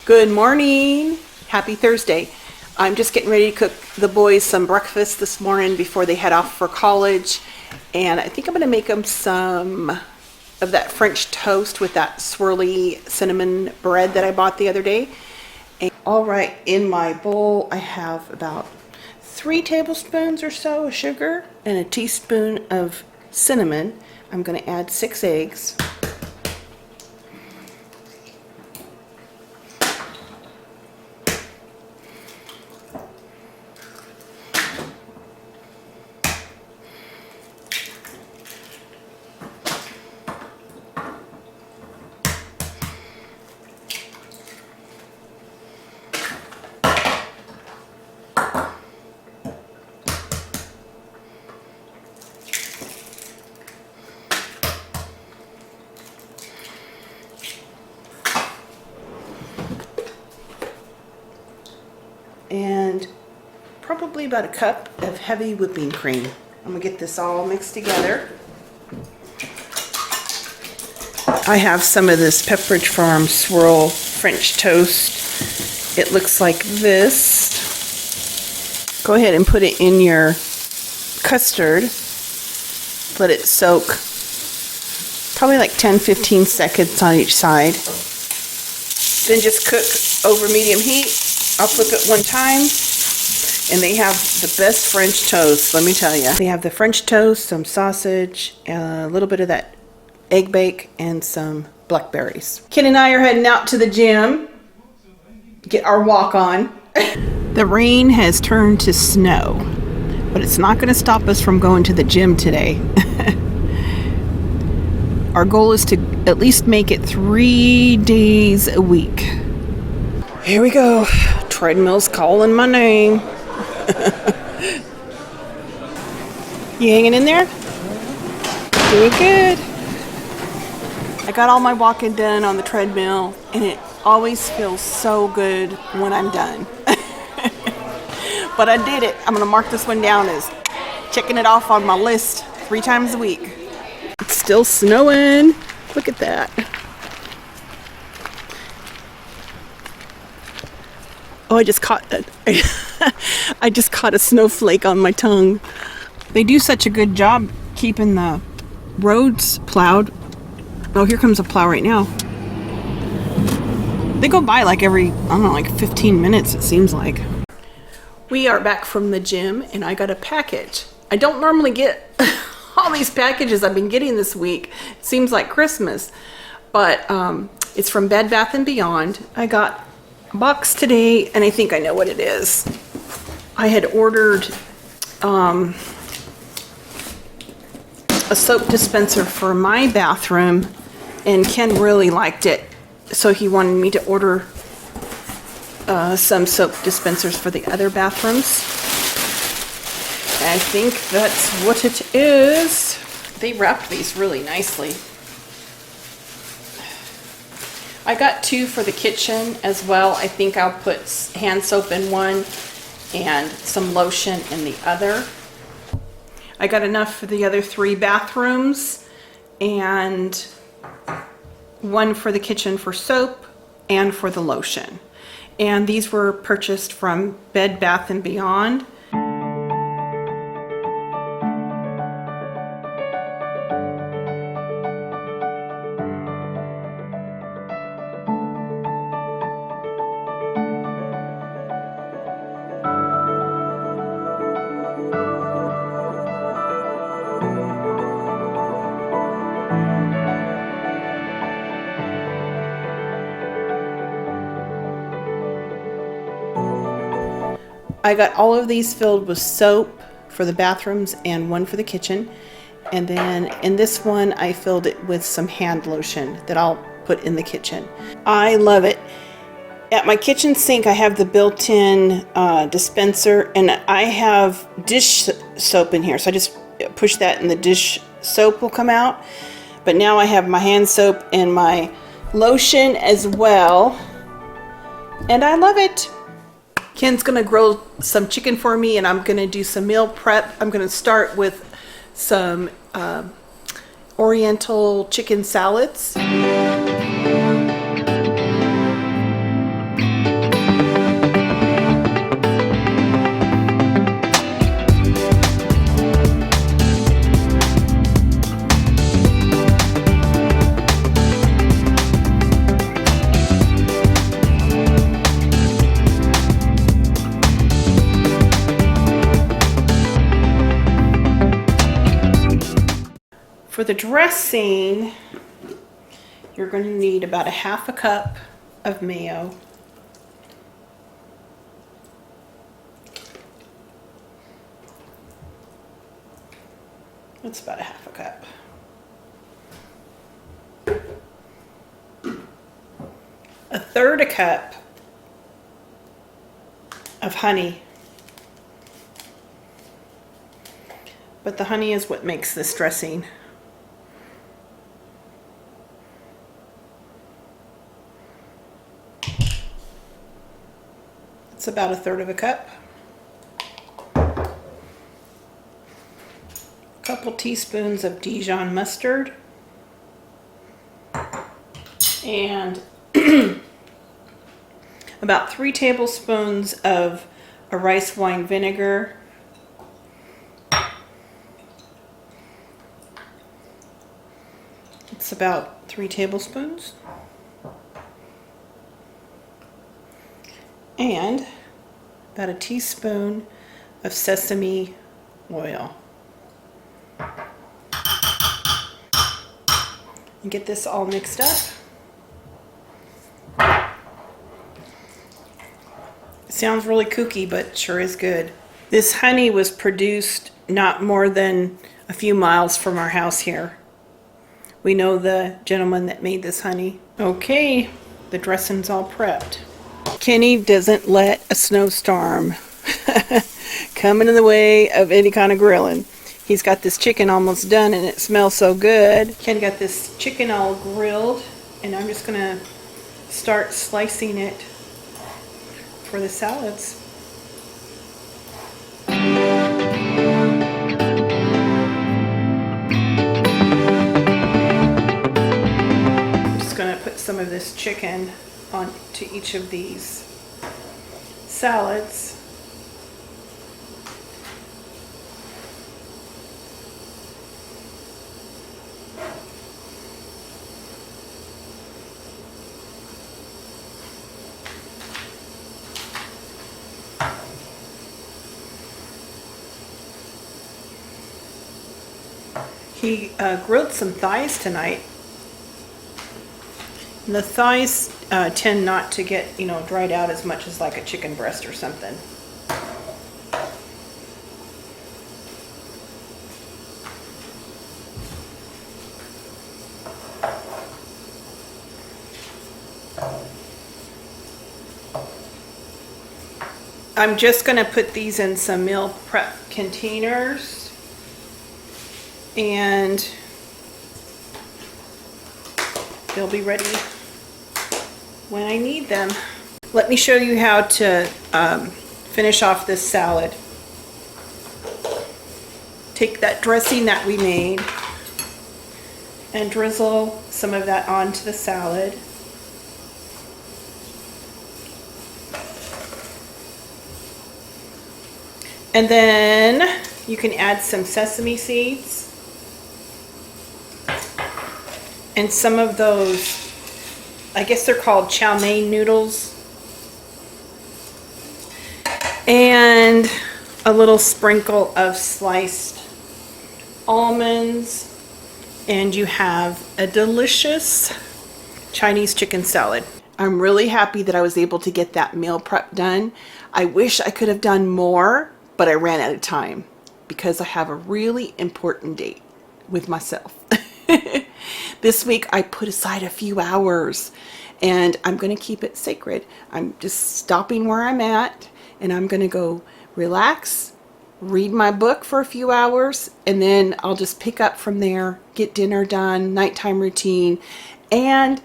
Good morning. Happy Thursday. I'm just getting ready to cook the boys some breakfast this morning before they head off for college. And I think I'm going to make them some of that French toast with that swirly cinnamon bread that I bought the other day. And all right, in my bowl I have about 3 tablespoons or so of sugar and a teaspoon of cinnamon. I'm going to add 6 eggs. And probably about a cup of heavy whipping cream. I'm gonna get this all mixed together. I have some of this Pepperidge Farm Swirl French toast. It looks like this. Go ahead and put it in your custard. Let it soak probably like 10-15 seconds on each side. Then just cook over medium heat. I'll flip it one time, and they have the best French toast, let me tell you. They have the French toast, some sausage, a little bit of that egg bake, and some blackberries. Ken and I are heading out to the gym, get our walk on. The rain has turned to snow, but it's not going to stop us from going to the gym today. Our goal is to at least make it 3 days a week. Here we go. Treadmill's calling my name. You hanging in there? Doing good. I got all my walking done on the treadmill, and it always feels so good when I'm done. But I did it. I'm going to mark this one down as checking it off on my list 3 times a week. It's still snowing. Look at that. Oh, I just caught a snowflake on my tongue. They do such a good job keeping the roads plowed. Oh, here comes a plow right now. They go by like every, I don't know, like 15 minutes it seems like. We are back from the gym and I got a package. I don't normally get all these packages I've been getting this week. It seems like Christmas. But it's from Bed Bath & Beyond. I got box today, and I think I know what it is. I had ordered a soap dispenser for my bathroom, and Ken really liked it, so he wanted me to order some soap dispensers for the other bathrooms. And I think that's what it is. They wrapped these really nicely. I got 2 for the kitchen as well. I think I'll put hand soap in one and some lotion in the other. I got enough for the other 3 bathrooms and 1 for the kitchen for soap and for the lotion. And these were purchased from Bed Bath & Beyond. I got all of these filled with soap for the bathrooms and 1 for the kitchen. And then in this one, I filled it with some hand lotion that I'll put in the kitchen. I love it. At my kitchen sink, I have the built-in dispenser, and I have dish soap in here. So I just push that and the dish soap will come out. But now I have my hand soap and my lotion as well. And I love it. Ken's gonna grill some chicken for me, and I'm gonna do some meal prep. I'm gonna start with some Oriental chicken salads. the dressing, you're going to need about a half a cup of mayo. That's about a half a cup. A third a cup of honey. But the honey is what makes this dressing. It's about a third of a cup. A couple teaspoons of Dijon mustard. And about 3 tablespoons of a rice wine vinegar. It's about 3 tablespoons. And about a teaspoon of sesame oil. And get this all mixed up. It sounds really kooky, but sure is good. This honey was produced not more than a few miles from our house here. We know the gentleman that made this honey. Okay, the dressing's all prepped. Kenny doesn't let a snowstorm come in the way of any kind of grilling. He's got this chicken almost done and it smells so good. Ken got this chicken all grilled and I'm just gonna start slicing it for the salads. I'm just gonna put some of this chicken onto each of these salads. He grilled some thighs tonight. And the thighs tend not to get, dried out as much as like a chicken breast or something. I'm just going to put these in some meal prep containers. And they'll be ready when I need them. Let me show you how to finish off this salad. Take that dressing that we made and drizzle some of that onto the salad. And then you can add some sesame seeds. And some of those, I guess they're called chow mein noodles. And a little sprinkle of sliced almonds. And you have a delicious Chinese chicken salad. I'm really happy that I was able to get that meal prep done. I wish I could have done more, but I ran out of time because I have a really important date with myself. This week I put aside a few hours and I'm going to keep it sacred. I'm just stopping where I'm at and I'm going to go relax, read my book for a few hours, and then I'll just pick up from there, get dinner done, nighttime routine, and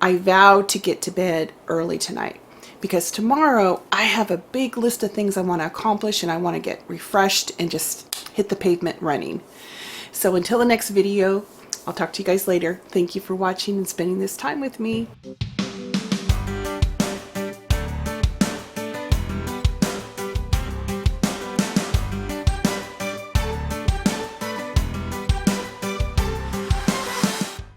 I vow to get to bed early tonight because tomorrow I have a big list of things I want to accomplish and I want to get refreshed and just hit the pavement running. So until the next video, I'll talk to you guys later. Thank you for watching and spending this time with me.